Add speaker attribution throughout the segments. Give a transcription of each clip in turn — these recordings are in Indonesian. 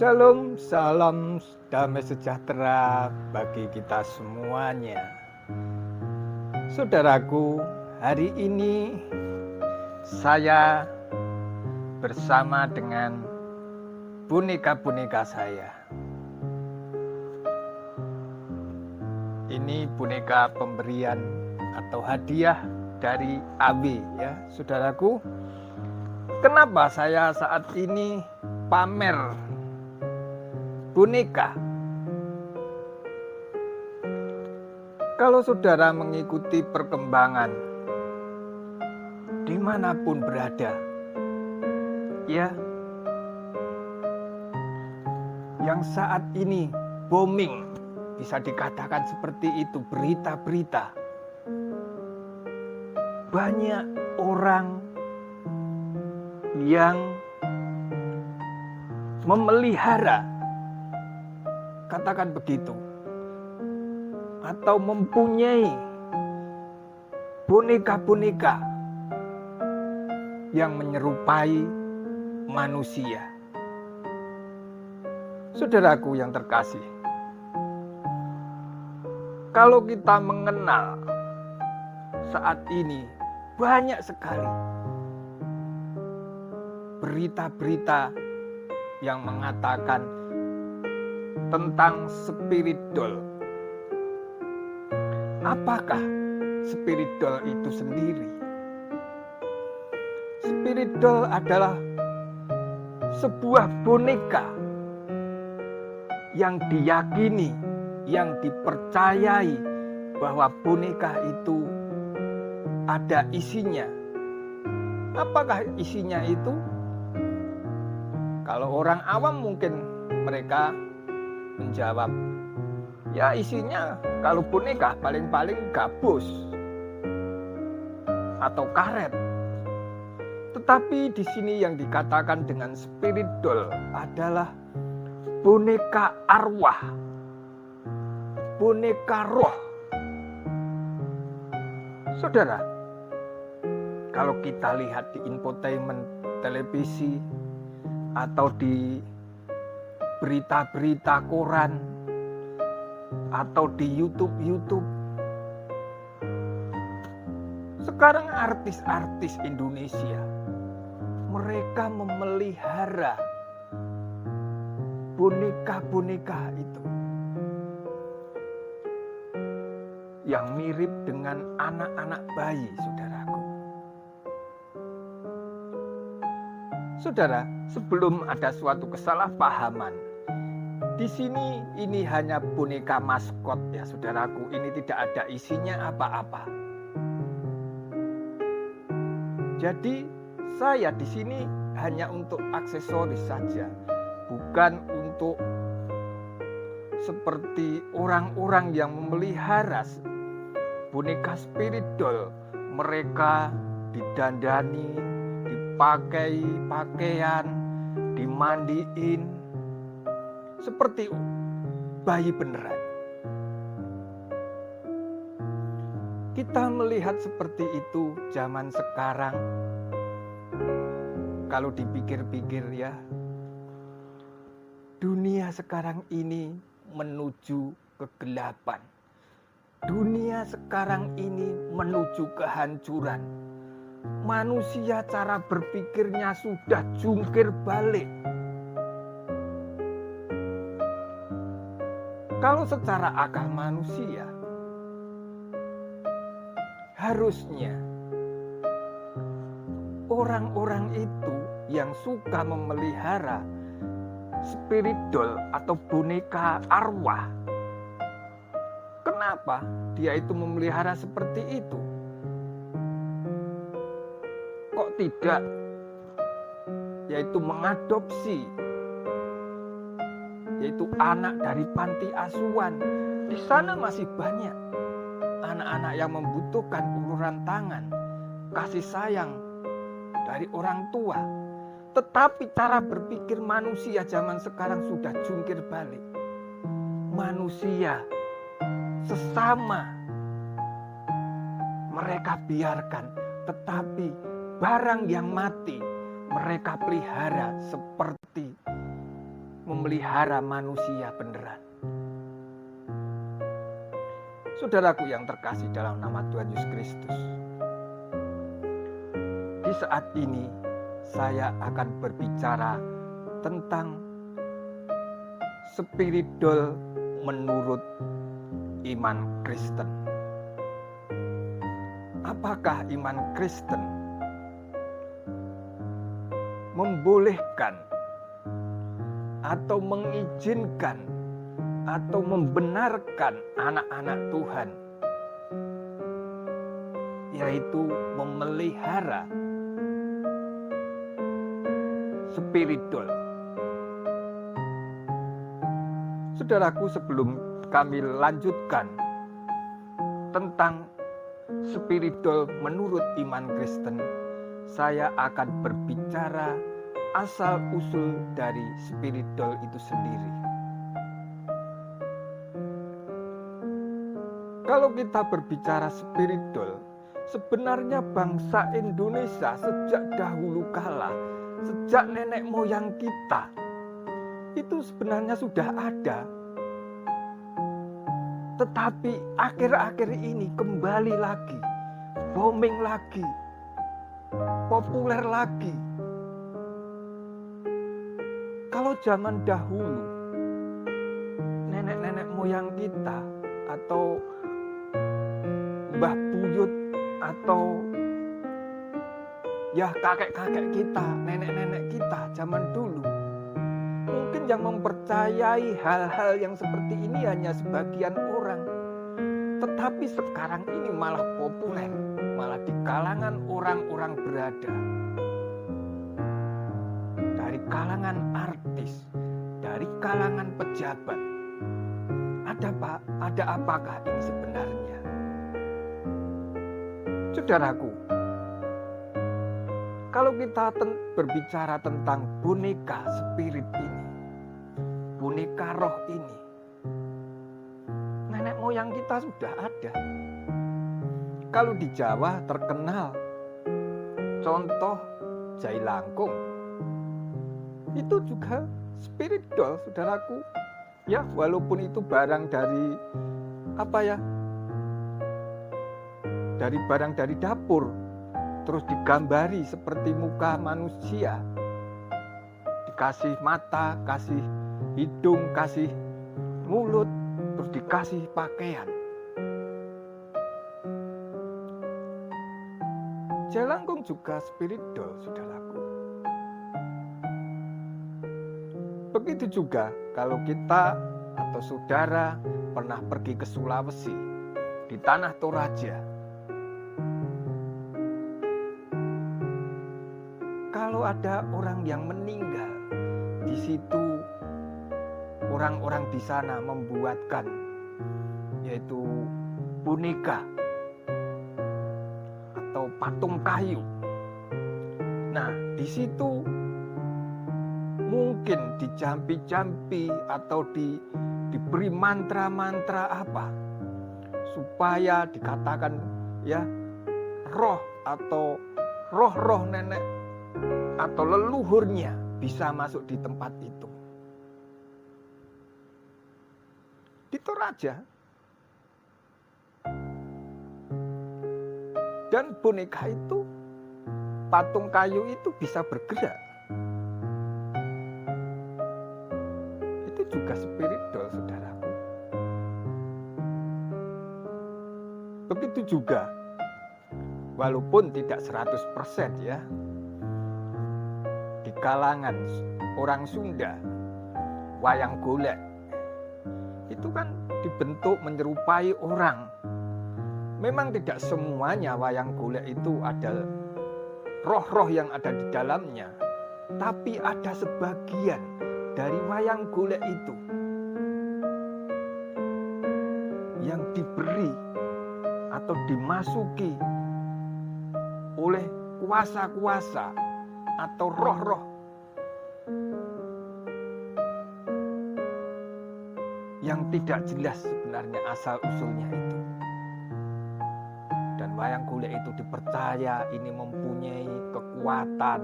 Speaker 1: Shalom, salam damai sejahtera bagi kita semuanya. Saudaraku, hari ini saya bersama dengan boneka-boneka saya. Ini boneka pemberian atau hadiah dari AB ya, saudaraku. Kenapa saya saat ini pamer boneka? Kalau saudara mengikuti perkembangan dimanapun berada, ya, yang saat ini booming, bisa dikatakan seperti itu, berita-berita. Banyak orang yang memelihara, katakan begitu, atau mempunyai boneka-boneka yang menyerupai manusia. Saudaraku yang terkasih, kalau kita mengenal saat ini banyak sekali berita-berita yang mengatakan tentang spirit doll. Apakah spirit doll itu sendiri? Spirit doll adalah sebuah boneka yang diyakini, yang dipercayai bahwa boneka itu ada isinya. Apakah isinya itu? Kalau orang awam mungkin mereka menjawab, ya isinya kalau boneka paling-paling gabus atau karet. Tetapi di sini yang dikatakan dengan spirit doll adalah boneka arwah, boneka roh. Saudara, kalau kita lihat di infotainment televisi atau di berita-berita koran atau di YouTube. Sekarang artis-artis Indonesia mereka memelihara boneka-boneka itu yang mirip dengan anak-anak bayi, saudaraku. Saudara, sebelum ada suatu kesalahpahaman, di sini ini hanya boneka maskot ya, saudaraku. Ini tidak ada isinya apa-apa. Jadi saya di sini hanya untuk aksesoris saja, bukan untuk seperti orang-orang yang memelihara boneka spirit doll. Mereka didandani, dipakai pakaian, dimandiin seperti bayi beneran. Kita melihat seperti itu zaman sekarang. Kalau dipikir-pikir ya, dunia sekarang ini menuju kegelapan. Dunia sekarang ini menuju kehancuran. Manusia cara berpikirnya sudah jungkir balik. Kalau secara akal manusia, harusnya orang-orang itu yang suka memelihara spirit doll atau boneka arwah, kenapa dia itu memelihara seperti itu? Kok tidak yaitu mengadopsi, yaitu anak dari panti asuhan? Di sana masih banyak anak-anak yang membutuhkan uluran tangan, kasih sayang dari orang tua. Tetapi cara berpikir manusia zaman sekarang sudah jungkir balik. Manusia sesama mereka biarkan, tetapi barang yang mati mereka pelihara seperti memelihara manusia beneran. Saudaraku yang terkasih dalam nama Tuhan Yesus Kristus, di saat ini saya akan berbicara tentang spiritual menurut iman Kristen. Apakah iman Kristen membolehkan atau mengizinkan atau membenarkan anak-anak Tuhan, yaitu memelihara spiritual? Saudaraku, sebelum kami lanjutkan tentang spiritual menurut iman Kristen, saya akan berbicara asal-usul dari spiritual itu sendiri. Kalau kita berbicara spiritual, sebenarnya bangsa Indonesia sejak dahulu kala, sejak nenek moyang kita, itu sebenarnya sudah ada. Tetapi akhir-akhir ini kembali lagi, booming lagi, populer lagi. Kalau zaman dahulu, nenek-nenek moyang kita atau mbah buyut atau ya kakek-kakek kita, nenek-nenek kita zaman dulu, mungkin yang mempercayai hal-hal yang seperti ini hanya sebagian orang. Tetapi sekarang ini malah populer, malah di kalangan orang-orang berada. Dari kalangan artis, dari kalangan pejabat. Ada apakah ini sebenarnya? Saudaraku, kalau kita berbicara tentang boneka spirit ini, boneka roh ini, nenek moyang kita sudah ada. Kalau di Jawa terkenal, contoh Jailangkung, itu juga spiritual, saudaraku. Ya, walaupun itu barang dari dari barang dari dapur, terus digambari seperti muka manusia, dikasih mata, kasih hidung, kasih mulut, terus dikasih pakaian. Jailangkung juga spiritual, saudaraku. Begitu juga kalau kita atau saudara pernah pergi ke Sulawesi, di Tanah Toraja. Kalau ada orang yang meninggal, di situ orang-orang di sana membuatkan yaitu boneka atau patung kayu. Nah, di situ mungkin dijampi-jampi atau diberi mantra-mantra apa supaya dikatakan ya roh atau roh-roh nenek atau leluhurnya bisa masuk di tempat itu. Di Toraja. Dan boneka itu, patung kayu itu bisa bergerak. Itu juga spiritual, saudaraku. Begitu juga, walaupun tidak 100% ya, di kalangan orang Sunda, wayang golek itu kan dibentuk menyerupai orang. Memang tidak semuanya wayang golek itu ada roh-roh yang ada di dalamnya, tapi ada sebagian dari wayang golek itu yang diberi atau dimasuki oleh kuasa-kuasa atau roh-roh yang tidak jelas sebenarnya asal-usulnya itu. Dan wayang golek itu dipercaya ini mempunyai kekuatan.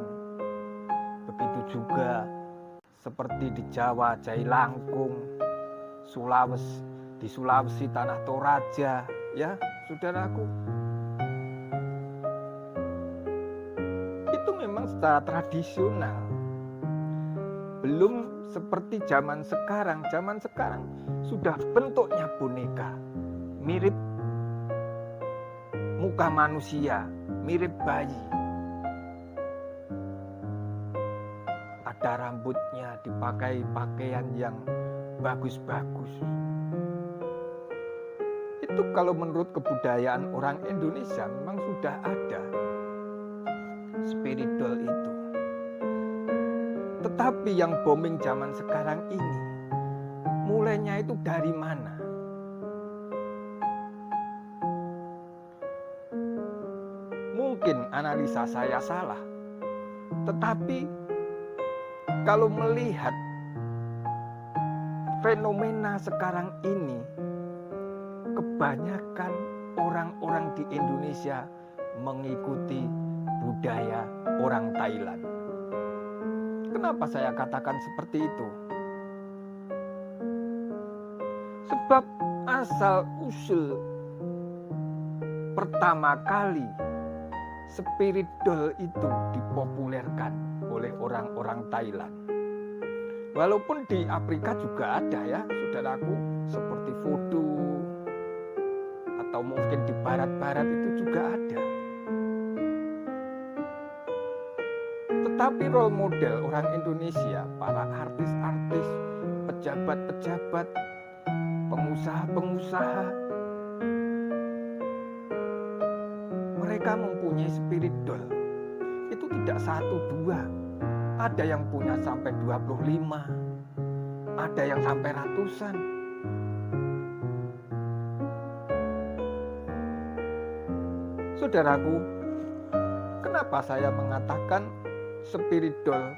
Speaker 1: Begitu juga seperti di Jawa, Jailangkung, di Sulawesi, Tanah Toraja, ya saudaraku. Itu memang secara tradisional. Belum seperti zaman sekarang. Zaman sekarang sudah bentuknya boneka, mirip muka manusia, mirip bayi. Ada rambutnya, dipakai pakaian yang bagus-bagus. Itu kalau menurut kebudayaan orang Indonesia memang sudah ada spirit doll itu. Tetapi yang booming zaman sekarang ini, mulainya itu dari mana? Mungkin analisa saya salah, tetapi kalau melihat fenomena sekarang ini, kebanyakan orang-orang di Indonesia mengikuti budaya orang Thailand. Kenapa saya katakan seperti itu? Sebab asal-usul pertama kali spirit doll itu dipopulerkan oleh orang-orang Thailand. Walaupun di Afrika juga ada ya, saudaraku, seperti voodoo, atau mungkin di barat-barat itu juga ada. Tetapi role model orang Indonesia, para artis-artis, pejabat-pejabat, pengusaha-pengusaha, mereka mempunyai spirit doll. Itu tidak satu dua. Ada yang punya sampai 25, ada yang sampai ratusan. Saudaraku, kenapa saya mengatakan spirit doll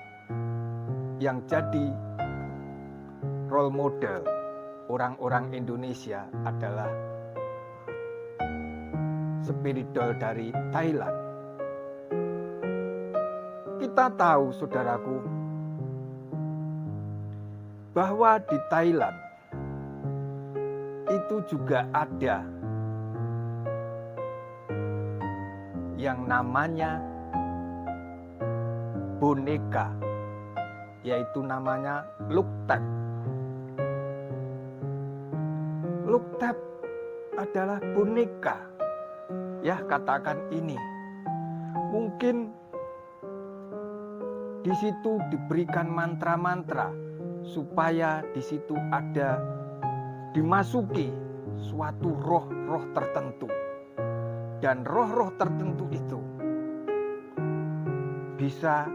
Speaker 1: yang jadi role model orang-orang Indonesia adalah spirit doll dari Thailand? Kita tahu, saudaraku, bahwa di Thailand itu juga ada yang namanya boneka, yaitu namanya Lukthep. Lukthep adalah boneka, ya katakan ini. Mungkin di situ diberikan mantra-mantra supaya di situ ada dimasuki suatu roh-roh tertentu. Dan roh-roh tertentu itu bisa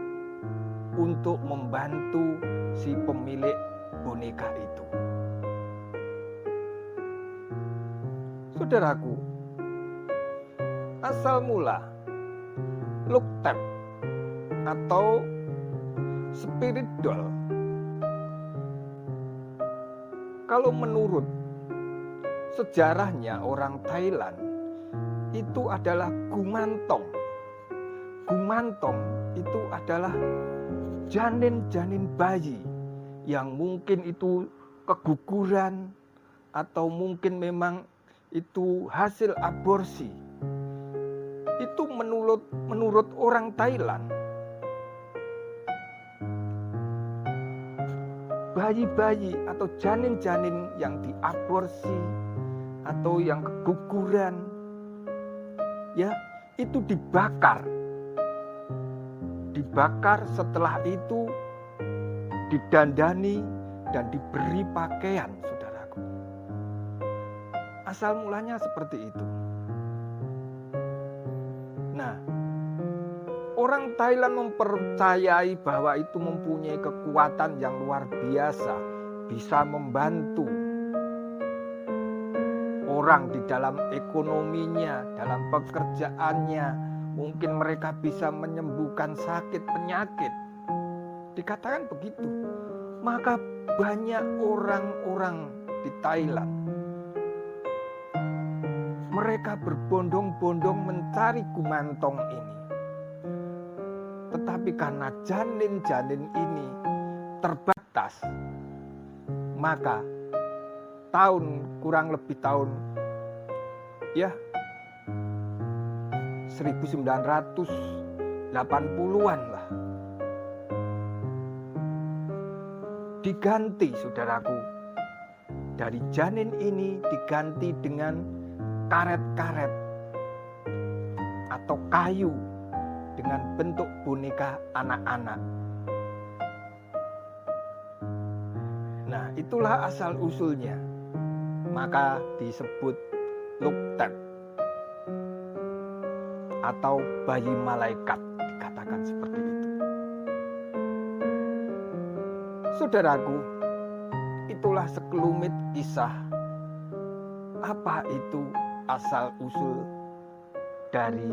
Speaker 1: untuk membantu si pemilik boneka itu. Saudaraku, asal mula Lukthep atau spirit doll, kalau menurut sejarahnya orang Thailand, itu adalah gumantong. Gumantong itu adalah janin-janin bayi yang mungkin itu keguguran atau mungkin memang itu hasil aborsi. Itu menurut orang Thailand, bayi-bayi atau janin-janin yang diaborsi atau yang keguguran, ya, itu dibakar. Dibakar, setelah itu didandani dan diberi pakaian, saudaraku. Asal mulanya seperti itu. Nah, orang Thailand mempercayai bahwa itu mempunyai kekuatan yang luar biasa, bisa membantu orang di dalam ekonominya, dalam pekerjaannya. Mungkin mereka bisa menyembuhkan sakit, penyakit. Dikatakan begitu. Maka banyak orang-orang di Thailand, mereka berbondong-bondong mencari gumantong ini. Tetapi karena janin-janin ini terbatas keras, maka kurang lebih tahun 1980-an lah, diganti, saudaraku, dari janin ini diganti dengan karet-karet atau kayu dengan bentuk boneka anak-anak. Nah, itulah asal-usulnya. Maka disebut Luktet atau bayi malaikat, dikatakan seperti itu. Saudaraku, itulah sekelumit kisah apa itu asal-usul dari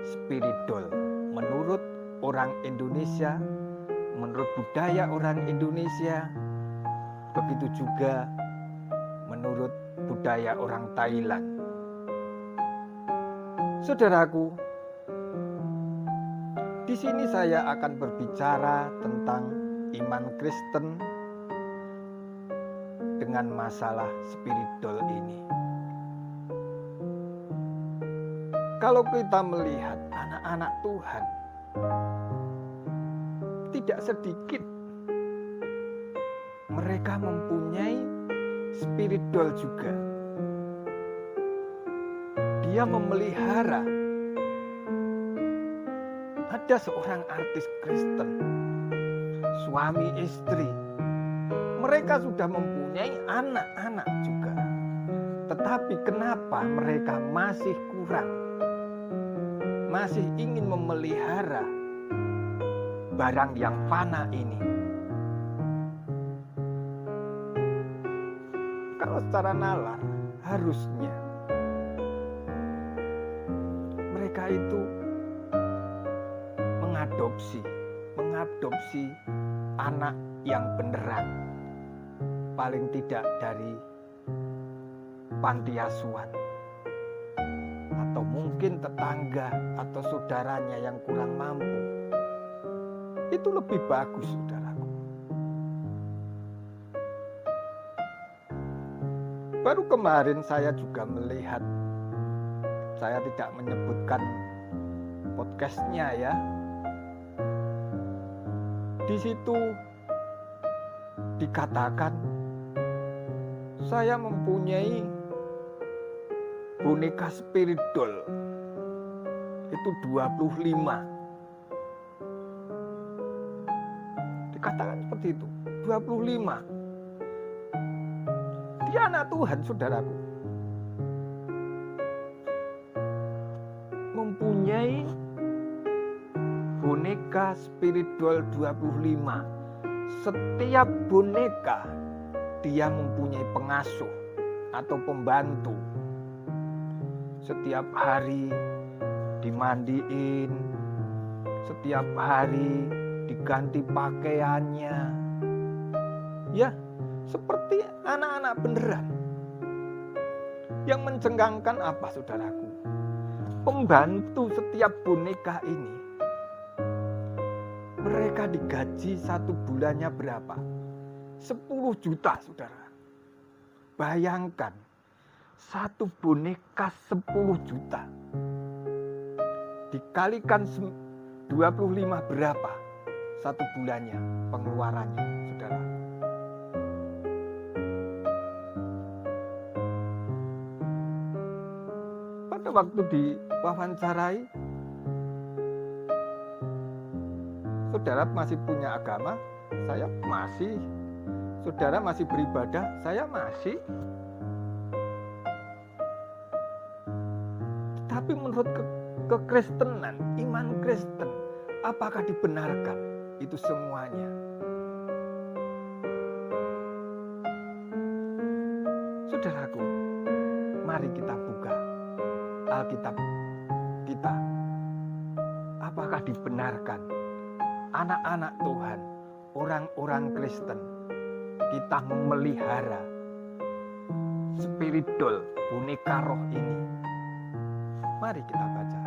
Speaker 1: spiritual menurut orang Indonesia, menurut budaya orang Indonesia, begitu juga menurut budaya orang Thailand. Saudaraku, di sini saya akan berbicara tentang iman Kristen dengan masalah spiritual ini. Kalau kita melihat anak-anak Tuhan, tidak sedikit mereka mempunyai spiritual juga. Dia memelihara. Ada seorang artis Kristen, suami istri, mereka sudah mempunyai anak-anak juga. Tetapi kenapa mereka masih kurang? Masih ingin memelihara barang yang fana ini. Kalau secara nalar, harusnya mereka itu mengadopsi anak yang beneran, paling tidak dari panti asuhan, atau mungkin tetangga atau saudaranya yang kurang mampu. Itu lebih bagus, saudaraku. Baru kemarin saya juga melihat, saya tidak menyebutkan podcastnya ya. Di situ dikatakan saya mempunyai boneka spiritual itu 25. Dikatakan seperti itu, 25. Dia anak Tuhan, saudaraku. Mempunyai boneka spiritual 25. Setiap boneka dia mempunyai pengasuh atau pembantu. Setiap hari dimandiin, setiap hari diganti pakaiannya. Ya, seperti anak-anak beneran. Yang mencengangkan apa, saudaraku? Pembantu setiap boneka ini, mereka digaji satu bulannya berapa? 10 juta, saudara. Bayangkan, satu boneka 10 juta. Dikalikan 25 berapa? Satu bulannya pengeluarannya, saudara. Pada waktu diwawancarai, saudara masih punya agama, saya masih. Saudara masih beribadah, saya masih. Tapi menurut kekristenan, iman Kristen, apakah dibenarkan itu semuanya? Saudaraku, mari kita buka Alkitab kita. Apakah dibenarkan anak-anak Tuhan, orang-orang Kristen, kita memelihara spiritual boneka roh ini? Mari kita baca.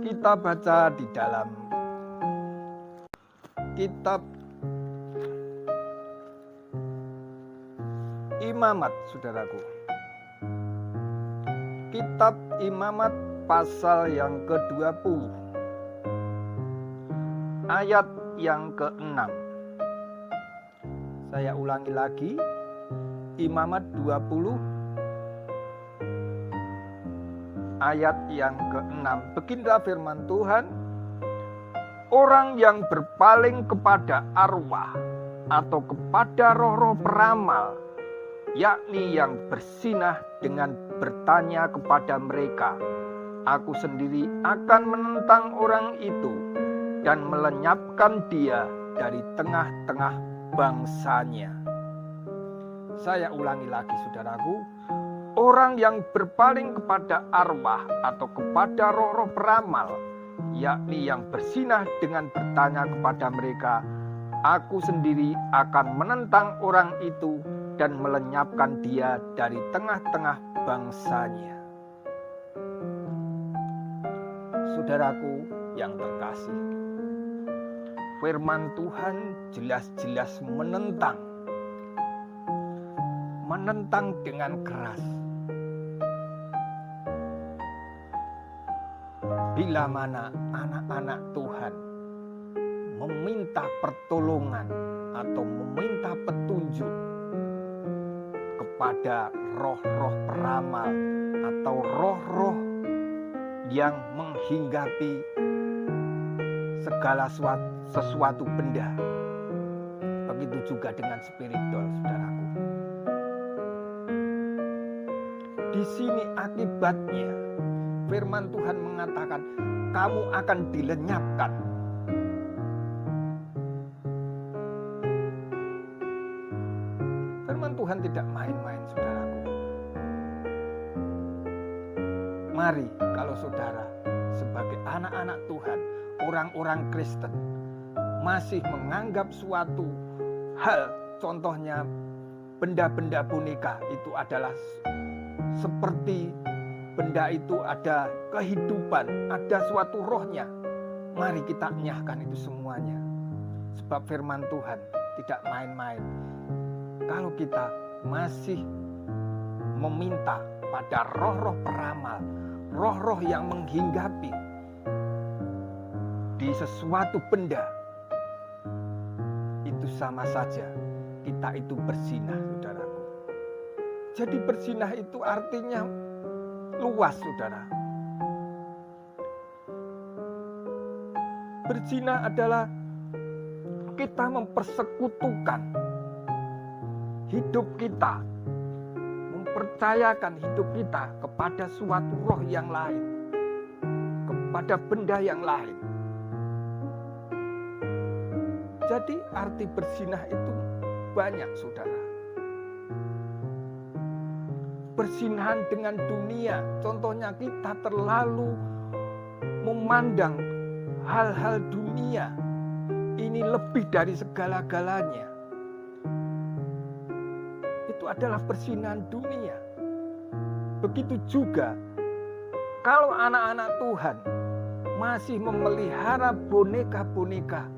Speaker 1: Kita baca di dalam kitab Imamat, saudaraku. Kitab Imamat pasal yang ke-20, ayat yang ke-6. Saya ulangi lagi, Imamat 20, ayat yang ke-6. Beginilah firman Tuhan, orang yang berpaling kepada arwah atau kepada roh-roh peramal, yakni yang bersinah dengan bertanya kepada mereka, aku sendiri akan menentang orang itu dan melenyapkan dia dari tengah-tengah bangsanya. Saya ulangi lagi, saudaraku. Orang yang berpaling kepada arwah atau kepada roh-roh peramal, yakni yang bersinah dengan bertanya kepada mereka, aku sendiri akan menentang orang itu dan melenyapkan dia dari tengah-tengah bangsanya. Saudaraku yang terkasih, firman Tuhan jelas-jelas menentang dengan keras. Bila mana anak-anak Tuhan meminta pertolongan atau meminta petunjuk kepada roh-roh peramal atau roh-roh yang menghinggapi segala sesuatu benda. Begitu juga dengan spiritual, saudaraku. Di sini akibatnya firman Tuhan mengatakan, kamu akan dilenyapkan. Firman Tuhan tidak main-main, saudaraku. Mari kalau saudara sebagai anak-anak Tuhan, orang-orang Kristen masih menganggap suatu hal, contohnya benda-benda boneka itu adalah seperti benda itu ada kehidupan, ada suatu rohnya. Mari kita nyahkan itu semuanya. Sebab firman Tuhan tidak main-main. Kalau kita masih meminta pada roh-roh peramal, roh-roh yang menghinggapi di sesuatu benda, itu sama saja kita itu berzinah, saudaraku. Jadi berzinah itu artinya luas, saudara. Berzina adalah kita mempersekutukan hidup kita, mempercayakan hidup kita kepada suatu roh yang lain, kepada benda yang lain. Jadi arti berzinah itu banyak, saudara. Berzinahan dengan dunia, contohnya kita terlalu memandang hal-hal dunia ini lebih dari segala-galanya. Itu adalah perzinahan dunia. Begitu juga kalau anak-anak Tuhan masih memelihara boneka-boneka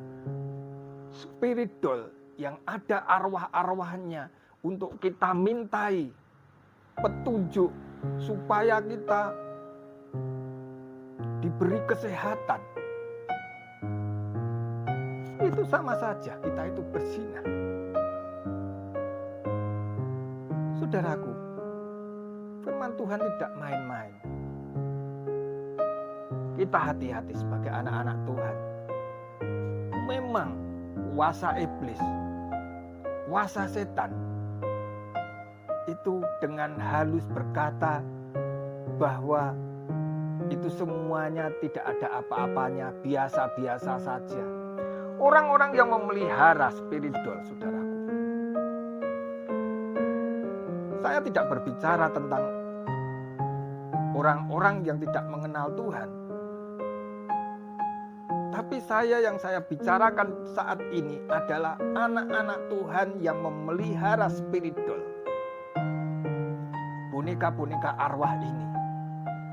Speaker 1: spiritual yang ada arwah-arwahnya untuk kita mintai petunjuk supaya kita diberi kesehatan. Itu sama saja kita itu berzina. Saudaraku, firman Tuhan tidak main-main. Kita hati-hati sebagai anak-anak Tuhan. Memang kuasa iblis, kuasa setan itu dengan halus berkata bahwa itu semuanya tidak ada apa-apanya, biasa-biasa saja. Orang-orang yang memelihara spiritual, saudaraku. Saya tidak berbicara tentang orang-orang yang tidak mengenal Tuhan. Tapi yang saya bicarakan saat ini adalah anak-anak Tuhan yang memelihara spiritual. Boneka-boneka arwah ini.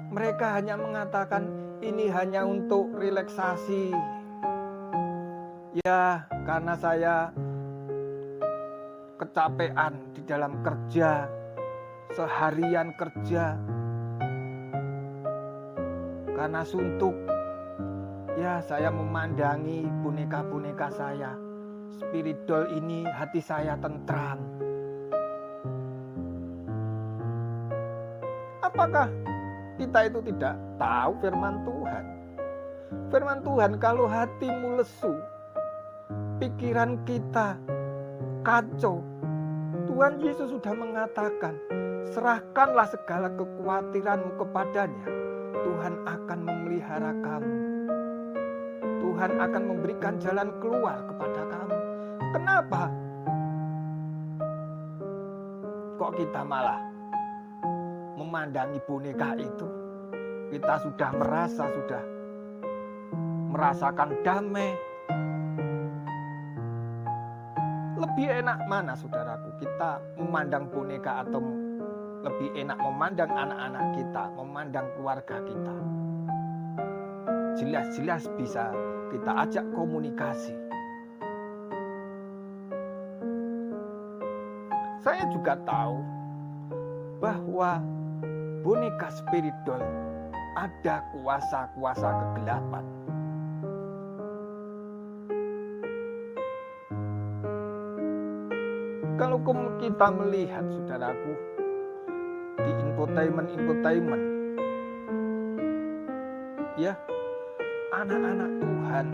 Speaker 1: Mereka hanya mengatakan ini hanya untuk relaksasi. Ya, karena saya kecapean di dalam kerja, seharian kerja, karena suntuk, ya saya memandangi boneka-boneka saya. Spirit doll ini, hati saya tentram. Apakah kita itu tidak tahu firman Tuhan? Firman Tuhan, kalau hatimu lesu, pikiran kita kacau, Tuhan Yesus sudah mengatakan, serahkanlah segala kekhawatiranmu kepadanya. Tuhan akan memelihara kamu. Tuhan akan memberikan jalan keluar kepada kamu. Kenapa kok kita malah memandangi boneka itu? Kita sudah merasakan damai. Lebih enak mana, saudaraku, kita memandang boneka atau lebih enak memandang anak-anak kita, memandang keluarga kita? Jelas-jelas bisa kita ajak komunikasi. Saya juga tahu bahwa boneka spirit doll ada kuasa-kuasa kegelapan. Kalau kita melihat, saudaraku, di infotainment, ya, anak-anak Tuhan,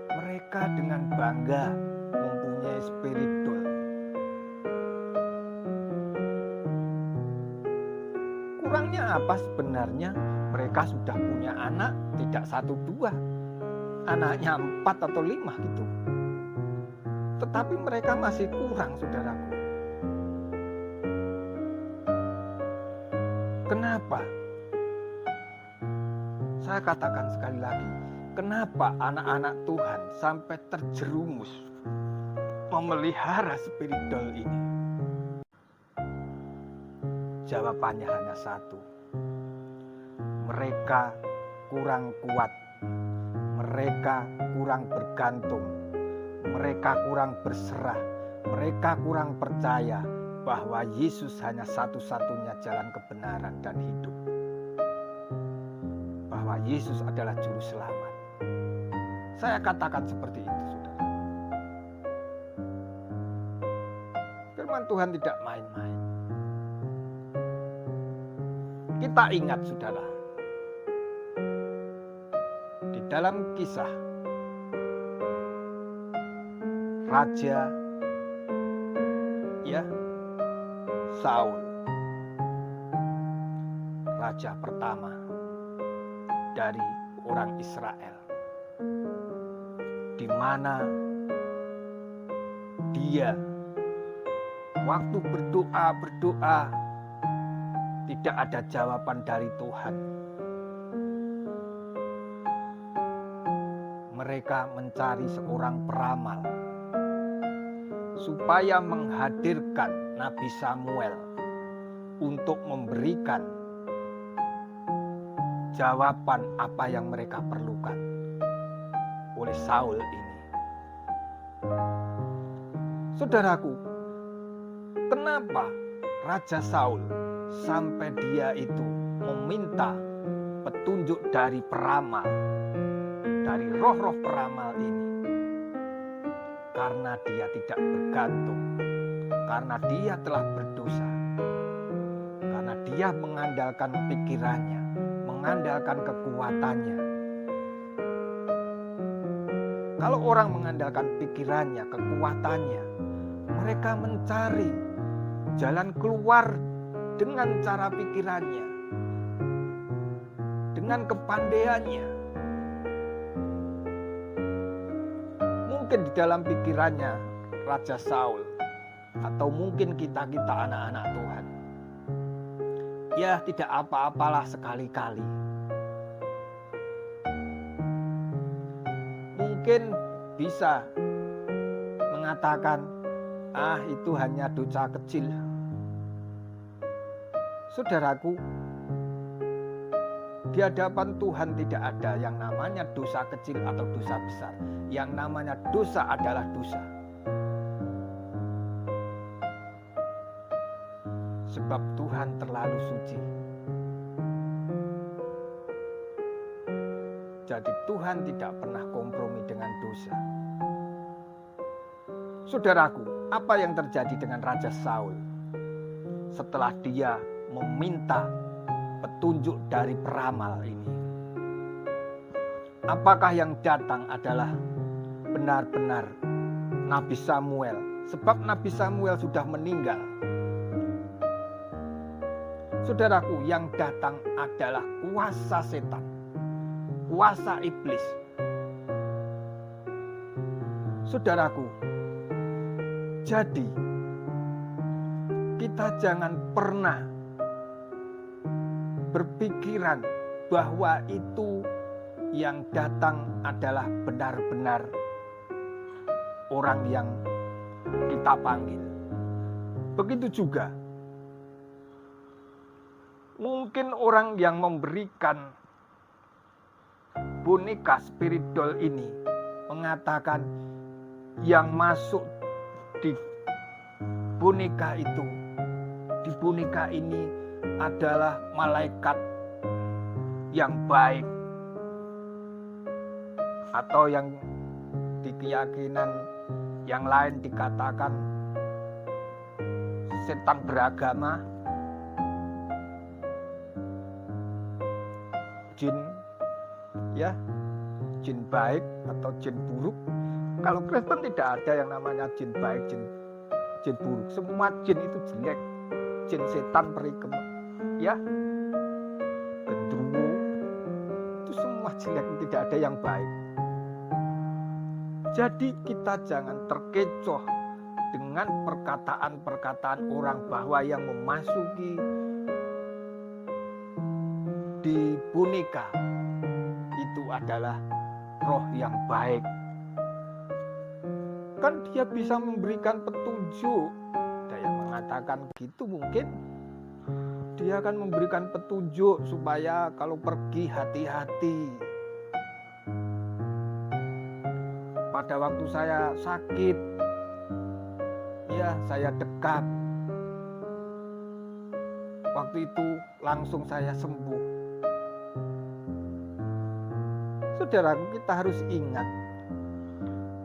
Speaker 1: mereka dengan bangga mempunyai spirit doll. Kurangnya apa sebenarnya? Mereka sudah punya anak, tidak 1, 2, anaknya 4 atau 5 gitu. Tetapi mereka masih kurang, saudaraku. Kenapa? Saya katakan sekali lagi, kenapa anak-anak Tuhan sampai terjerumus memelihara spirit doll ini? Jawabannya hanya satu. Mereka kurang kuat. Mereka kurang bergantung. Mereka kurang berserah. Mereka kurang percaya bahwa Yesus hanya satu-satunya jalan kebenaran dan hidup. Bahwa Yesus adalah juru selamat. Saya katakan seperti itu, saudara. Firman Tuhan tidak main-main. Kita ingat, saudara, di dalam kisah Raja Saul, raja pertama dari orang Israel, di mana dia waktu berdoa tidak ada jawaban dari Tuhan. Mereka mencari seorang peramal supaya menghadirkan Nabi Samuel untuk memberikan jawaban apa yang mereka perlukan oleh Saul ini. Saudaraku, kenapa Raja Saul sampai dia itu meminta petunjuk dari peramal, dari roh-roh peramal ini? Karena dia tidak bergantung, karena dia telah berdosa, karena dia mengandalkan pikirannya, mengandalkan kekuatannya. Kalau orang mengandalkan pikirannya, kekuatannya, mereka mencari jalan keluar dengan cara pikirannya, dengan kepandaiannya. Mungkin di dalam pikirannya Raja Saul, atau mungkin kita anak-anak Tuhan, ya tidak apa-apalah sekali-kali. Mungkin bisa mengatakan, itu hanya dosa kecil. Saudaraku, Di hadapan Tuhan tidak ada yang namanya dosa kecil atau dosa besar. Yang namanya dosa adalah dosa. Sebab Tuhan terlalu suci. Jadi Tuhan tidak pernah kompromi dengan dosa. Saudaraku, apa yang terjadi dengan Raja Saul setelah dia meminta petunjuk dari peramal ini? Apakah yang datang adalah benar-benar Nabi Samuel? Sebab Nabi Samuel sudah meninggal. Saudaraku, yang datang adalah kuasa setan, kuasa iblis. Saudaraku, jadi kita jangan pernah berpikiran bahwa itu yang datang adalah benar-benar orang yang kita panggil. Begitu juga mungkin orang yang memberikan boneka spiritual ini mengatakan yang masuk di boneka itu, di boneka ini adalah malaikat yang baik, atau yang di keyakinan yang lain dikatakan setan beragama, jin, ya, jin baik atau jin buruk. Kalau Kristen tidak ada yang namanya jin baik, jin buruk. Semua jin itu jelek. Jin setan perikem, ya, gendruwo, itu semua jelek, tidak ada yang baik. Jadi kita jangan terkecoh dengan perkataan-perkataan orang bahwa yang memasuki di boneka itu adalah roh yang baik. Kan dia bisa memberikan petunjuk. Ada yang mengatakan gitu, mungkin dia akan memberikan petunjuk supaya kalau pergi hati-hati. Pada waktu saya sakit, ya saya dekat. Waktu itu langsung saya sembuh. Saudaraku, kita harus ingat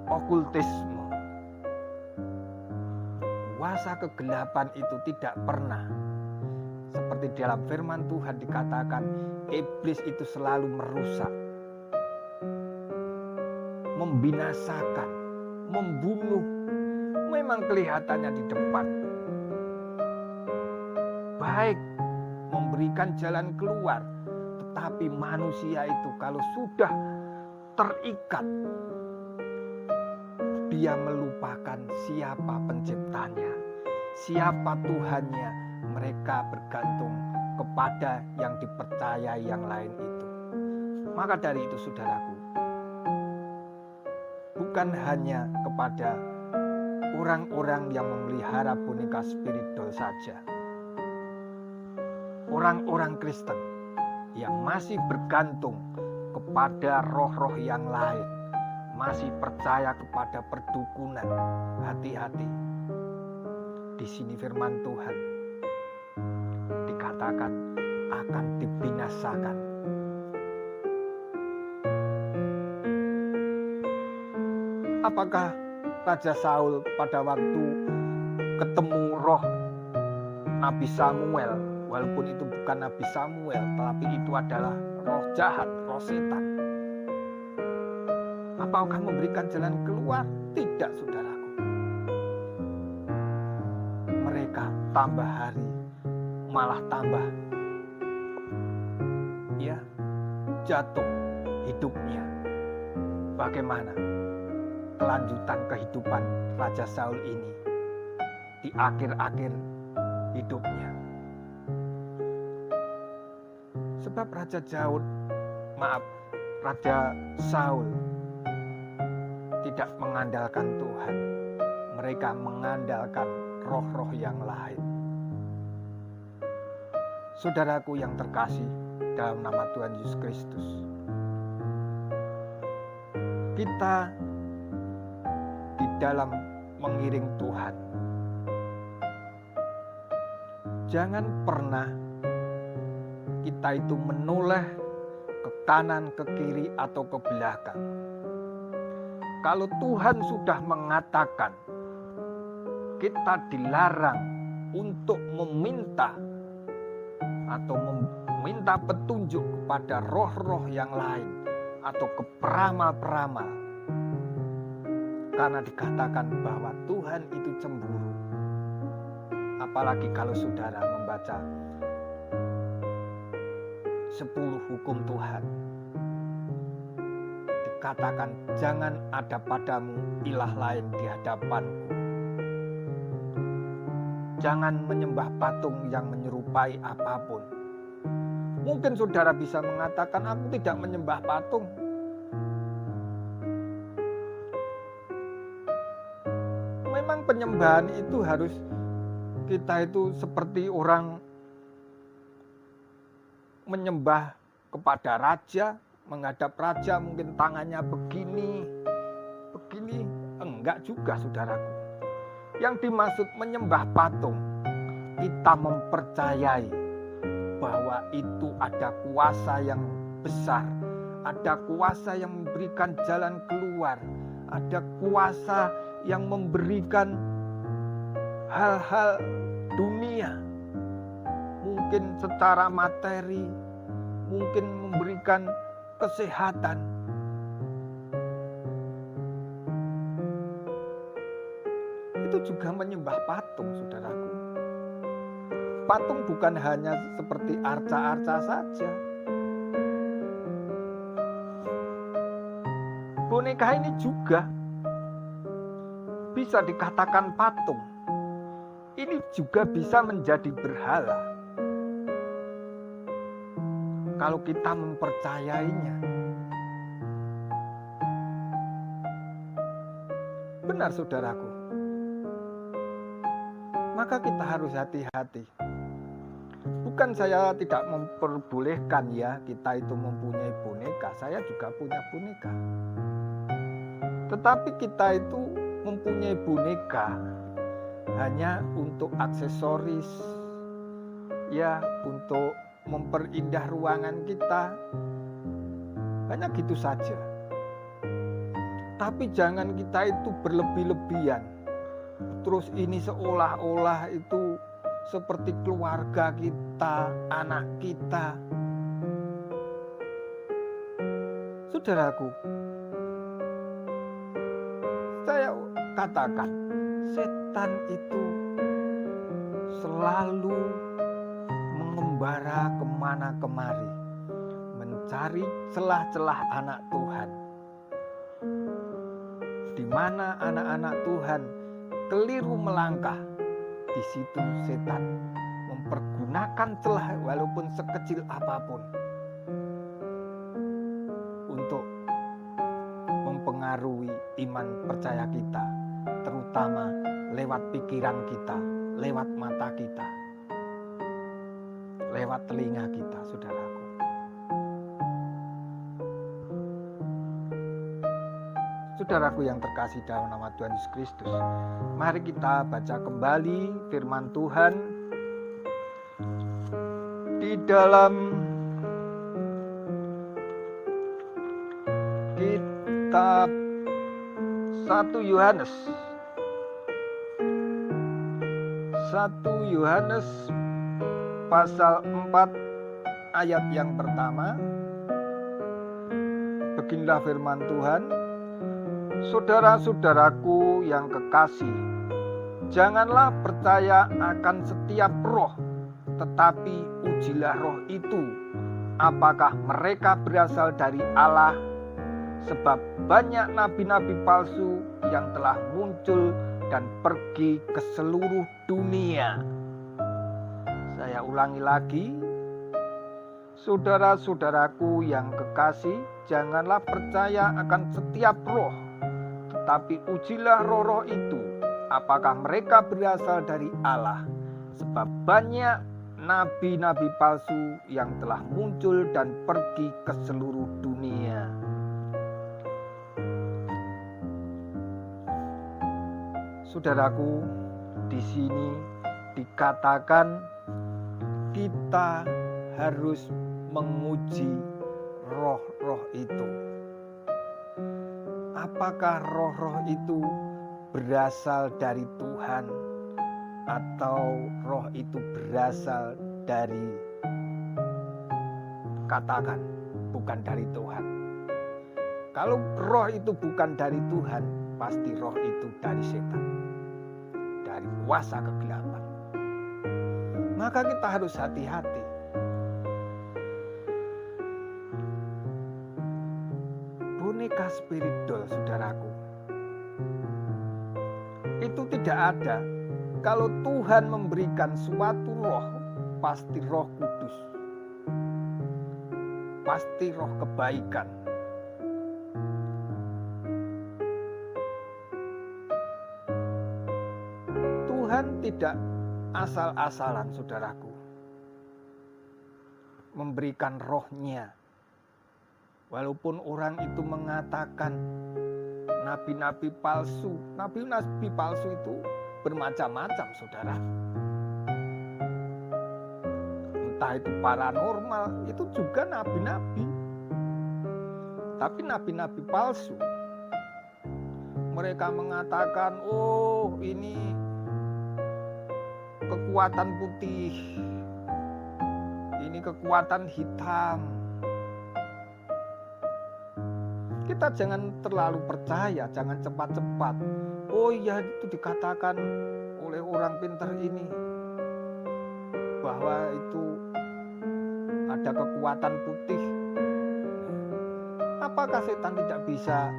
Speaker 1: okultisme. Kuasa kegelapan itu tidak pernah, seperti dalam firman Tuhan dikatakan, iblis itu selalu merusak, membinasakan, membunuh. Memang kelihatannya di depan baik, memberikan jalan keluar, tetapi manusia itu kalau sudah terikat, dia melupakan siapa penciptanya, siapa Tuhannya. Mereka bergantung kepada yang dipercayai yang lain itu. Maka dari itu saudaraku, bukan hanya kepada orang-orang yang memelihara boneka spiritual saja, orang-orang Kristen yang masih bergantung kepada roh-roh yang lain, masih percaya kepada perdukunan, hati-hati. Di sini firman Tuhan dikatakan akan dibinasakan. Apakah Raja Saul pada waktu ketemu roh Nabi Samuel, walaupun itu bukan Nabi Samuel, tetapi itu adalah roh jahat, roh setan, apakah memberikan jalan keluar? Tidak, saudaraku. Mereka tambah hari malah tambah, ya, jatuh hidupnya. Bagaimana kelanjutan kehidupan Raja Saul ini di akhir-akhir hidupnya? Sebab Raja Saul tidak mengandalkan Tuhan. Mereka mengandalkan roh-roh yang lain. Saudaraku yang terkasih, dalam nama Tuhan Yesus Kristus. Kita di dalam mengiring Tuhan, jangan pernah kita itu menoleh ke kanan, ke kiri, atau ke belakang. Kalau Tuhan sudah mengatakan kita dilarang untuk meminta atau meminta petunjuk kepada roh-roh yang lain atau ke peramal-peramal, karena dikatakan bahwa Tuhan itu cemburu. Apalagi kalau saudara membaca 10 hukum Tuhan, dikatakan jangan ada padamu ilah lain di hadapanku. Jangan menyembah patung yang menyerupai apapun. Mungkin saudara bisa mengatakan, aku tidak menyembah patung. Memang penyembahan itu harus kita itu seperti orang menyembah kepada raja, menghadap raja, mungkin tangannya begini. Enggak juga, saudaraku. Yang dimaksud menyembah patung, kita mempercayai bahwa itu ada kuasa yang besar, ada kuasa yang memberikan jalan keluar, ada kuasa yang memberikan hal-hal dunia, mungkin secara materi, mungkin memberikan kesehatan. Itu juga menyembah patung, saudaraku. Patung bukan hanya seperti arca-arca saja. Boneka ini juga bisa dikatakan patung. Ini juga bisa menjadi berhala kalau kita mempercayainya. Benar, saudaraku. Maka kita harus hati-hati. Bukan saya tidak memperbolehkan ya kita itu mempunyai boneka. Saya juga punya boneka. Tetapi kita itu mempunyai boneka hanya untuk aksesoris, ya, untuk memperindah ruangan kita. Hanya gitu saja. Tapi jangan kita itu berlebih-lebihan. Terus ini seolah-olah itu seperti keluarga kita, anak kita. Saudaraku, saya katakan, setan itu selalu mengembara kemana kemari, mencari celah-celah anak Tuhan. Di mana anak-anak Tuhan keliru melangkah, di situ setan mempergunakan celah walaupun sekecil apapun untuk mempengaruhi iman percaya kita, terutama lewat pikiran kita, lewat mata kita, lewat telinga kita, saudaraku. Saudaraku yang terkasih dalam nama Tuhan Yesus Kristus, mari kita baca kembali firman Tuhan di dalam kitab 1 Yohanes. 1 Yohanes pasal 4 ayat yang pertama. Beginilah firman Tuhan. Saudara-saudaraku yang kekasih, janganlah percaya akan setiap roh, tetapi ujilah roh itu, apakah mereka berasal dari Allah, sebab banyak nabi-nabi palsu yang telah muncul dan pergi ke seluruh dunia. Saya ulangi lagi, saudara-saudaraku yang kekasih, janganlah percaya akan setiap roh, tetapi ujilah roh-roh itu, apakah mereka berasal dari Allah, sebab banyak nabi-nabi palsu yang telah muncul dan pergi ke seluruh dunia. Saudaraku, di sini dikatakan kita harus menguji roh-roh itu. Apakah roh-roh itu berasal dari Tuhan atau roh itu berasal dari, katakan, bukan dari Tuhan. Kalau roh itu bukan dari Tuhan, pasti roh itu dari setan, dari kuasa kegelapan. Maka kita harus hati-hati. Boneka spiritual, saudaraku, itu tidak ada. Kalau Tuhan memberikan suatu roh, pasti roh kudus, pasti roh kebaikan. Tuhan tidak asal-asalan, saudaraku, memberikan rohnya. Walaupun orang itu mengatakan nabi-nabi palsu, nabi-nabi palsu itu bermacam-macam, saudara. Entah itu paranormal, itu juga nabi-nabi. Tapi nabi-nabi palsu, mereka mengatakan, oh ini kekuatan putih, ini kekuatan hitam. Kita jangan terlalu percaya, jangan cepat-cepat. Oh iya, itu dikatakan oleh orang pintar ini bahwa itu ada kekuatan putih. Apakah setan tidak bisa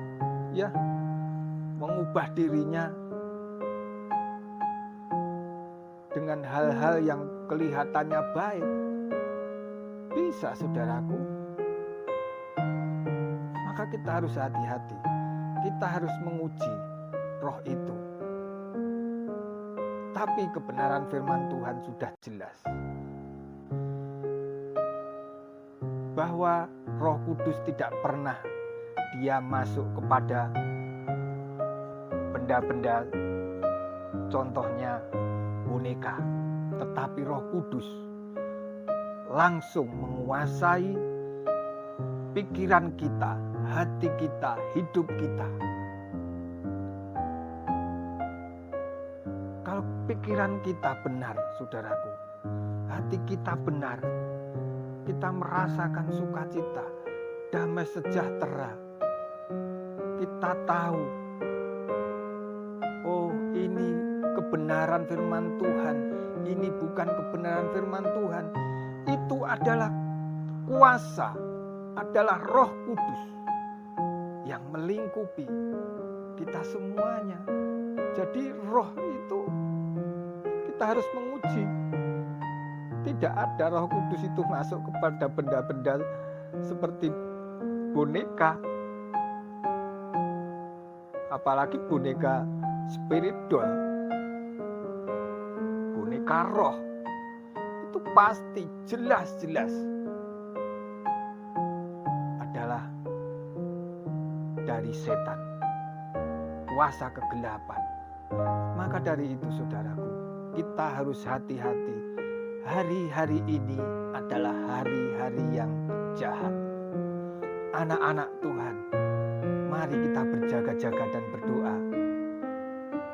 Speaker 1: mengubah dirinya dengan hal-hal yang kelihatannya baik? Bisa, saudaraku. Maka kita harus hati-hati. Kita harus menguji roh itu. Tapi kebenaran firman Tuhan sudah jelas. Bahwa Roh Kudus tidak pernah dia masuk kepada benda-benda, contohnya boneka. Tetapi Roh Kudus langsung menguasai pikiran kita, hati kita, hidup kita. Kalau pikiran kita benar, saudaraku, hati kita benar, kita merasakan sukacita, damai sejahtera. Kita tahu, oh ini kebenaran firman Tuhan, ini bukan kebenaran firman Tuhan. Itu adalah kuasa, adalah Roh Kudus yang melingkupi kita semuanya. Jadi roh itu kita harus menguji. Tidak ada Roh Kudus itu masuk kepada benda-benda seperti boneka, apalagi boneka spiritual, boneka roh. Itu pasti jelas-jelas adalah dari setan, kuasa kegelapan. Maka dari itu, saudaraku, kita harus hati-hati. Hari-hari ini adalah hari-hari yang jahat. Anak-anak Tuhan, mari kita berjaga-jaga dan berdoa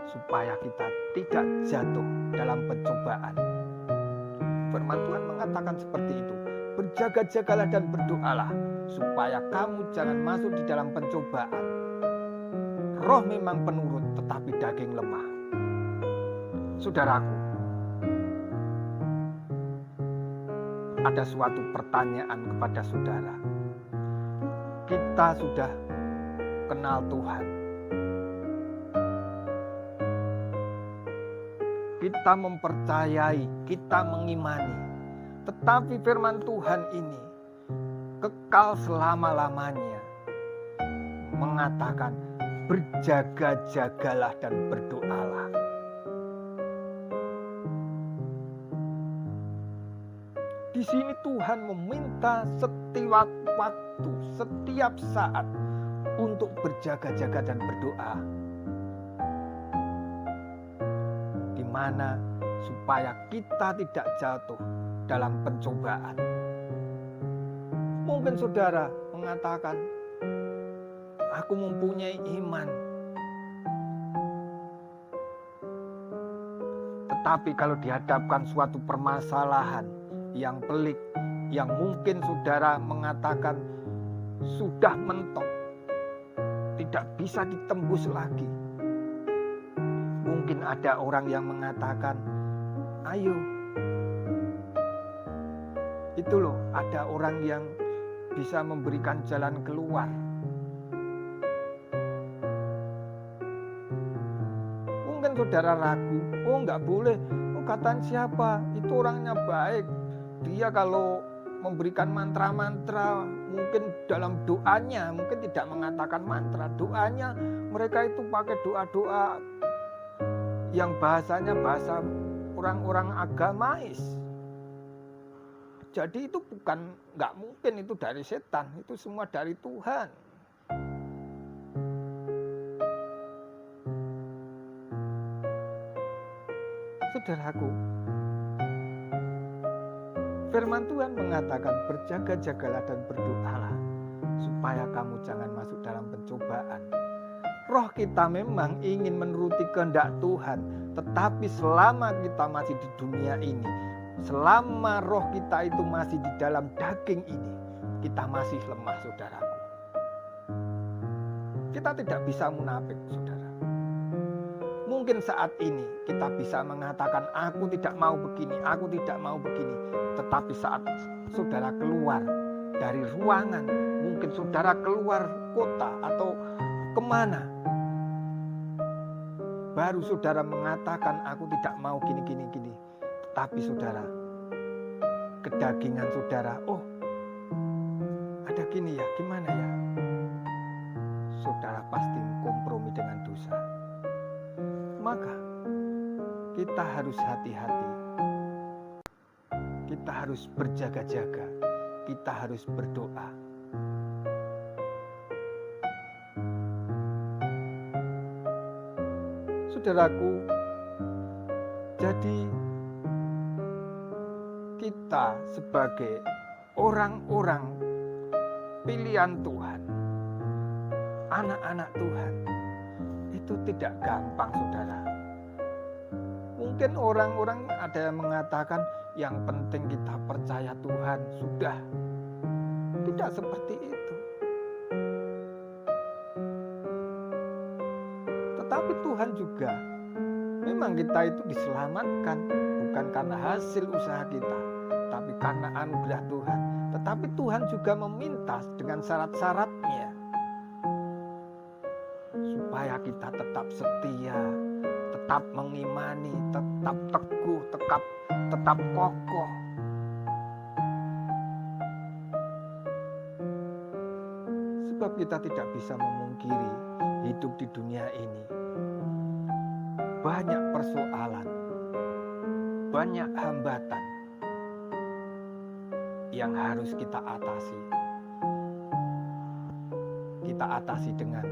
Speaker 1: supaya kita tidak jatuh dalam pencobaan. Firman Tuhan mengatakan seperti itu. Berjaga-jagalah dan berdoalah supaya kamu jangan masuk di dalam pencobaan. Roh memang penurut, tetapi daging lemah. Saudaraku, ada suatu pertanyaan kepada saudara. Kita sudah kenal Tuhan. Kita mempercayai, kita mengimani. Tetapi firman Tuhan ini kekal selama-lamanya. Mengatakan, berjaga-jagalah dan berdoalah. Di sini Tuhan meminta setiap waktu, setiap saat untuk berjaga-jaga dan berdoa. Di mana supaya kita tidak jatuh dalam pencobaan. Mungkin saudara mengatakan, aku mempunyai iman. Tetapi kalau dihadapkan suatu permasalahan yang pelik, yang mungkin saudara mengatakan sudah mentok, tidak bisa ditembus lagi. Mungkin ada orang yang mengatakan, ayo. Itu loh, ada orang yang bisa memberikan jalan keluar. Mungkin saudara ragu, oh enggak boleh, oh kataan siapa, itu orangnya baik. Dia kalau memberikan mantra-mantra, mungkin dalam doanya, mungkin tidak mengatakan mantra. Doanya mereka itu pakai doa-doa yang bahasanya bahasa orang-orang agamais. Jadi itu bukan, nggak mungkin itu dari setan, itu semua dari Tuhan. Saudaraku, firman Tuhan mengatakan berjaga-jagalah dan berdoalah supaya kamu jangan masuk dalam pencobaan. Roh kita memang ingin menuruti kehendak Tuhan, tetapi selama kita masih di dunia ini, selama roh kita itu masih di dalam daging ini, kita masih lemah, saudaraku. Kita tidak bisa munafik, saudara. Mungkin saat ini kita bisa mengatakan, aku tidak mau begini, aku tidak mau begini. Tetapi saat saudara keluar dari ruangan, mungkin saudara keluar kota atau kemana, baru saudara mengatakan, aku tidak mau gini. Tetapi saudara, kedagingan saudara, oh ada gini ya, gimana ya? Saudara pasti kompromi dengan dosa. Maka kita harus hati-hati. Kita harus berjaga-jaga. Kita harus berdoa. Saudaraku, jadi kita sebagai orang-orang pilihan Tuhan, anak-anak Tuhan, itu tidak gampang, saudara. Mungkin orang-orang ada yang mengatakan, yang penting kita percaya Tuhan, sudah. Tidak seperti itu. Tetapi Tuhan juga, memang kita itu diselamatkan, bukan karena hasil usaha kita, tapi karena anugerah Tuhan. Tetapi Tuhan juga meminta dengan syarat-syaratnya, supaya kita tetap setia, tetap mengimani, tetap teguh, tetap kokoh. Sebab kita tidak bisa memungkiri hidup di dunia ini. Banyak persoalan, banyak hambatan yang harus kita atasi. Kita atasi dengan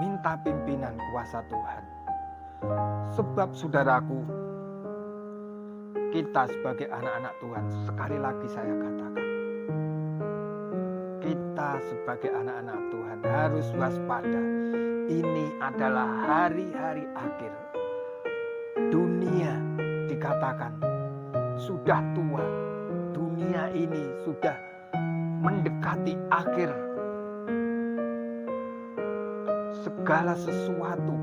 Speaker 1: minta pimpinan kuasa Tuhan. Sebab saudaraku, kita sebagai anak-anak Tuhan, sekali lagi saya katakan, kita sebagai anak-anak Tuhan harus waspada. Ini adalah hari-hari akhir. Dunia dikatakan sudah tua. Dunia ini sudah mendekati akhir. Segala sesuatu,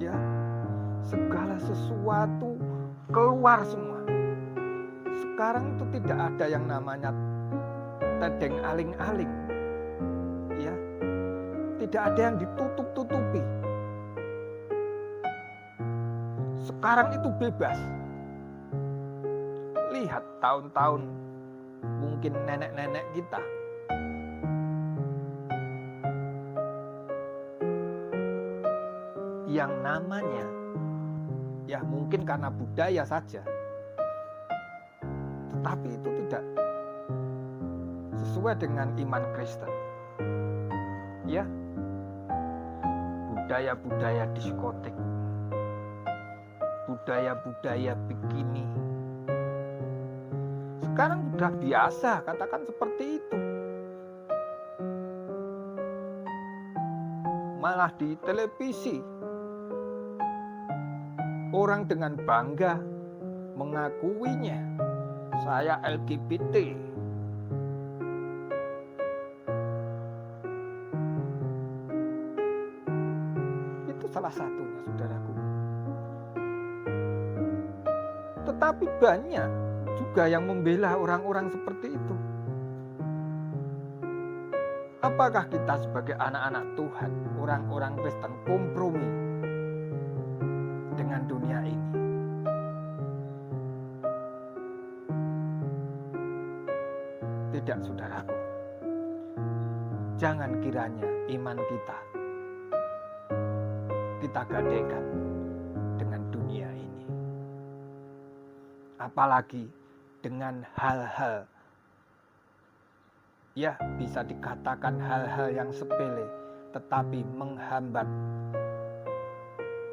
Speaker 1: ya, segala sesuatu keluar semua. Sekarang itu tidak ada yang namanya tedeng aling-aling, ya, tidak ada yang ditutup-tutupi. Sekarang itu bebas. Lihat tahun-tahun mungkin nenek-nenek kita, yang namanya, ya mungkin karena budaya saja, tetapi itu tidak sesuai dengan iman Kristen. Ya, budaya-budaya diskotik, budaya-budaya bikini, sekarang sudah biasa, katakan seperti itu. Malah di televisi, orang dengan bangga mengakuinya, saya LGBT. Itu salah satunya, saudaraku. Tetapi banyak juga yang membela orang-orang seperti itu. Apakah kita sebagai anak-anak Tuhan, orang-orang Kristen, kompromi dengan dunia ini? Tidak, saudaraku. Jangan kiranya iman kita gadaikan dengan dunia ini. Apalagi dengan hal-hal, ya bisa dikatakan hal-hal yang sepele, tetapi menghambat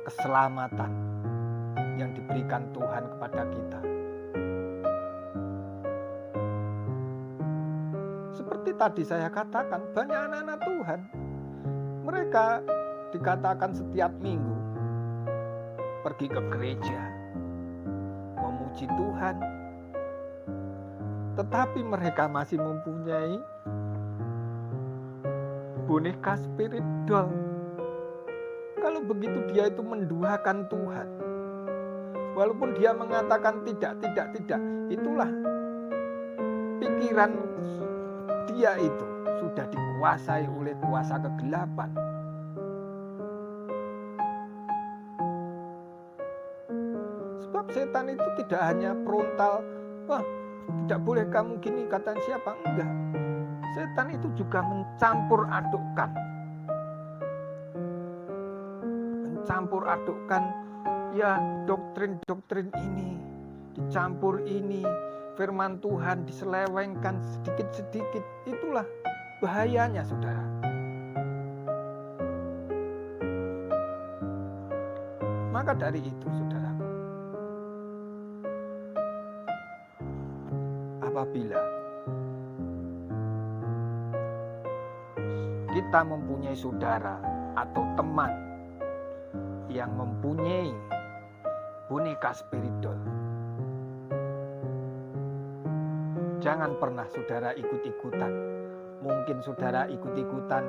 Speaker 1: keselamatan yang diberikan Tuhan kepada kita. Seperti tadi saya katakan, banyak anak-anak Tuhan, mereka dikatakan setiap minggu pergi ke gereja, memuji Tuhan, tetapi mereka masih mempunyai boneka spirit doll. Kalau begitu dia itu menduakan Tuhan. Walaupun dia mengatakan tidak, itulah pikiran dia itu sudah dikuasai oleh kuasa kegelapan. Sebab setan itu tidak hanya frontal, wah tidak boleh kamu gini, kata siapa, enggak. Setan itu juga mencampur adukkan ya doktrin ini, dicampur ini, firman Tuhan diselewengkan sedikit-sedikit. Itulah bahayanya, saudara. Maka dari itu, saudaraku, apabila kita mempunyai saudara atau teman yang mempunyai boneka spiritual, jangan pernah saudara ikut-ikutan. Mungkin saudara ikut-ikutan,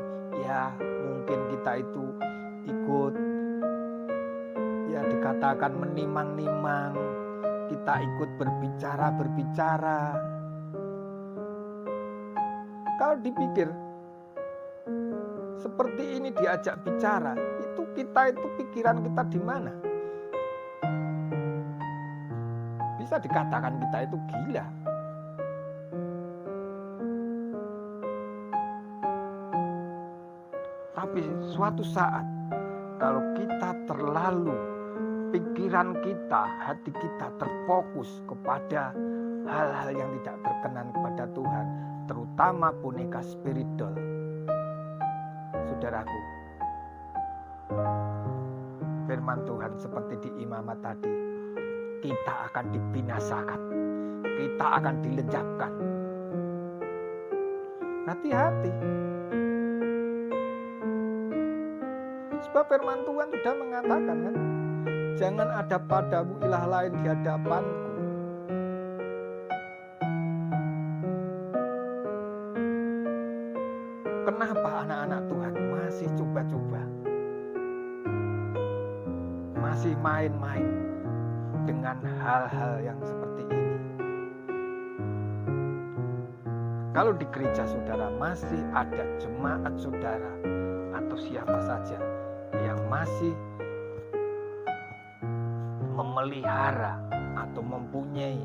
Speaker 1: ya mungkin kita itu ikut, ya dikatakan menimang-nimang, kita ikut berbicara. Kalau dipikir seperti ini diajak bicara, itu kita itu pikiran kita di mana? Bisa dikatakan kita itu gila. Tapi suatu saat kalau kita terlalu pikiran kita, hati kita terfokus kepada hal-hal yang tidak berkenan kepada Tuhan, terutama boneka spiritual, saudaraku, firman Tuhan seperti di Imamat tadi, kita akan dibinasakan, kita akan dilenyapkan. Hati-hati. Sebab firman Tuhan sudah mengatakan kan, jangan ada padamu ilah lain di hadapanku. Kenapa anak-anak Tuhan masih coba-coba, masih main-main dengan hal-hal yang seperti ini? Kalau di gereja saudara masih ada jemaat saudara atau siapa saja yang masih memelihara atau mempunyai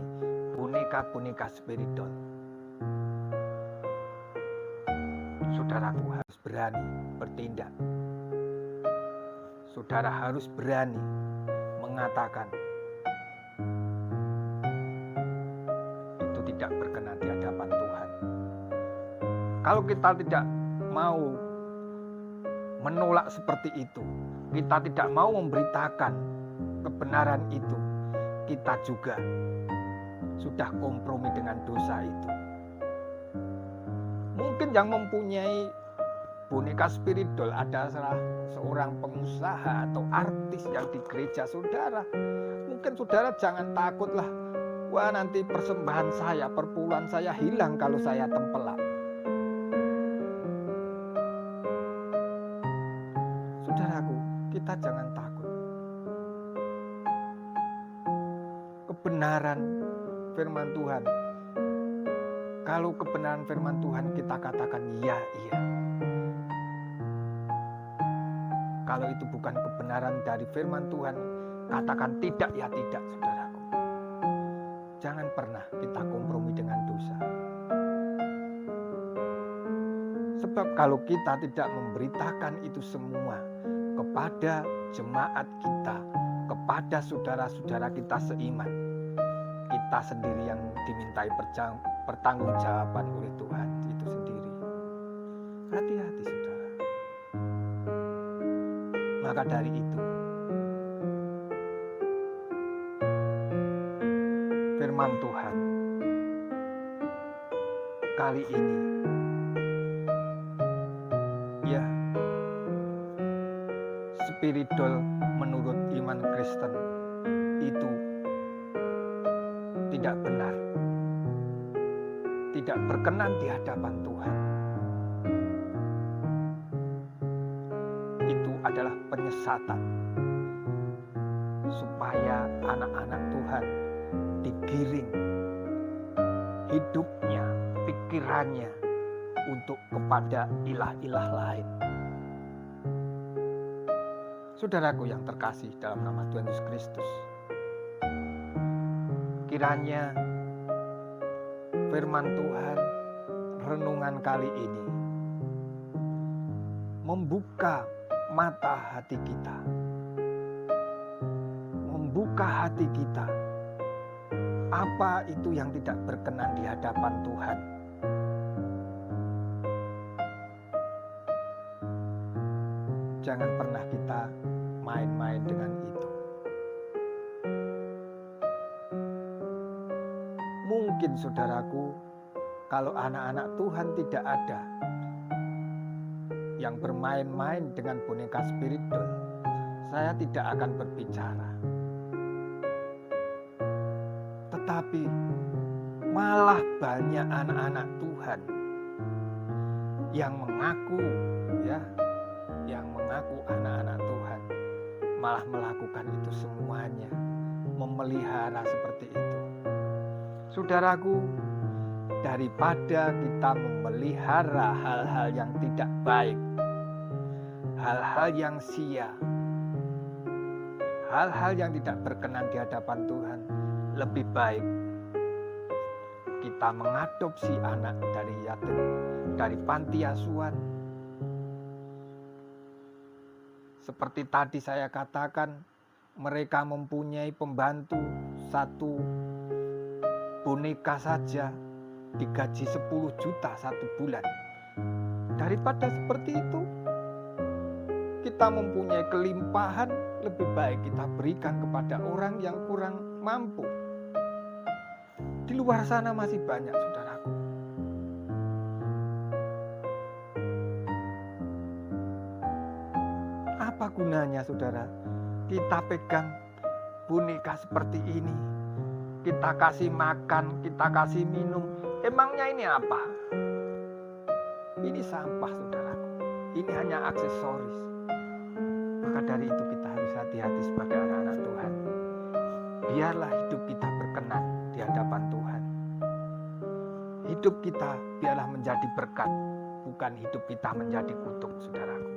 Speaker 1: boneka-boneka spiritual, saudaraku harus berani bertindak. Saudara harus berani mengatakan, itu tidak berkenan di hadapan Tuhan. Kalau kita tidak mau menolak seperti itu, kita tidak mau memberitakan kebenaran itu, kita juga sudah kompromi dengan dosa itu. Mungkin yang mempunyai boneka spiritual ada seorang pengusaha atau artis yang di gereja saudara. Mungkin saudara jangan takutlah, wah nanti persembahan saya, perpuluhan saya hilang kalau saya tempelak. Saudaraku, kita jangan takut. Kebenaran firman Tuhan, kalau kebenaran firman Tuhan kita katakan ya, iya. Kalau itu bukan kebenaran dari firman Tuhan, katakan tidak, ya tidak, saudaraku. Jangan pernah kita kompromi dengan dosa. Sebab kalau kita tidak memberitakan itu semua kepada jemaat kita, kepada saudara-saudara kita seiman, kita sendiri yang dimintai pertanggungjawaban oleh Tuhan itu sendiri. Hati-hati saudara. Maka dari itu, firman Tuhan kali ini, ya, spiritual menurut iman Kristen itu tidak benar, tidak berkenan di hadapan Tuhan. Itu adalah penyesatan supaya anak-anak Tuhan digiring hidupnya, pikirannya untuk kepada ilah-ilah lain. Saudaraku yang terkasih dalam nama Tuhan Yesus Kristus, kiranya firman Tuhan renungan kali ini membuka mata hati kita, membuka hati kita, apa itu yang tidak berkenan di hadapan Tuhan. Jangan pernah kita main-main dengan itu. Mungkin saudaraku, kalau anak-anak Tuhan tidak ada yang bermain-main dengan boneka spiritual, saya tidak akan berbicara. Tetapi malah banyak anak-anak Tuhan yang mengaku, ya, yang mengaku anak-anak Tuhan, malah melakukan itu semuanya, memelihara seperti itu. Saudaraku, daripada kita memelihara hal-hal yang tidak baik, hal-hal yang sia, hal-hal yang tidak berkenan di hadapan Tuhan, lebih baik kita mengadopsi anak dari yatim, dari panti asuhan. Seperti tadi saya katakan, mereka mempunyai pembantu satu boneka saja digaji 10 juta satu bulan. Daripada seperti itu, kita mempunyai kelimpahan, lebih baik kita berikan kepada orang yang kurang mampu. Di luar sana masih banyak, saudaraku. Apa gunanya, saudara, kita pegang boneka seperti ini, kita kasih makan, kita kasih minum, emangnya ini apa? Ini sampah, saudaraku. Ini hanya aksesoris. Maka dari itu kita harus hati-hati sebagai anak-anak Tuhan. Biarlah hidup kita berkenan di hadapan Tuhan. Hidup kita biarlah menjadi berkat, bukan hidup kita menjadi kutuk, saudaraku.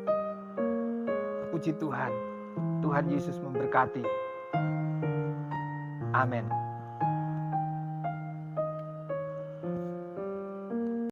Speaker 1: Puji Tuhan, Tuhan Yesus memberkati. Amin.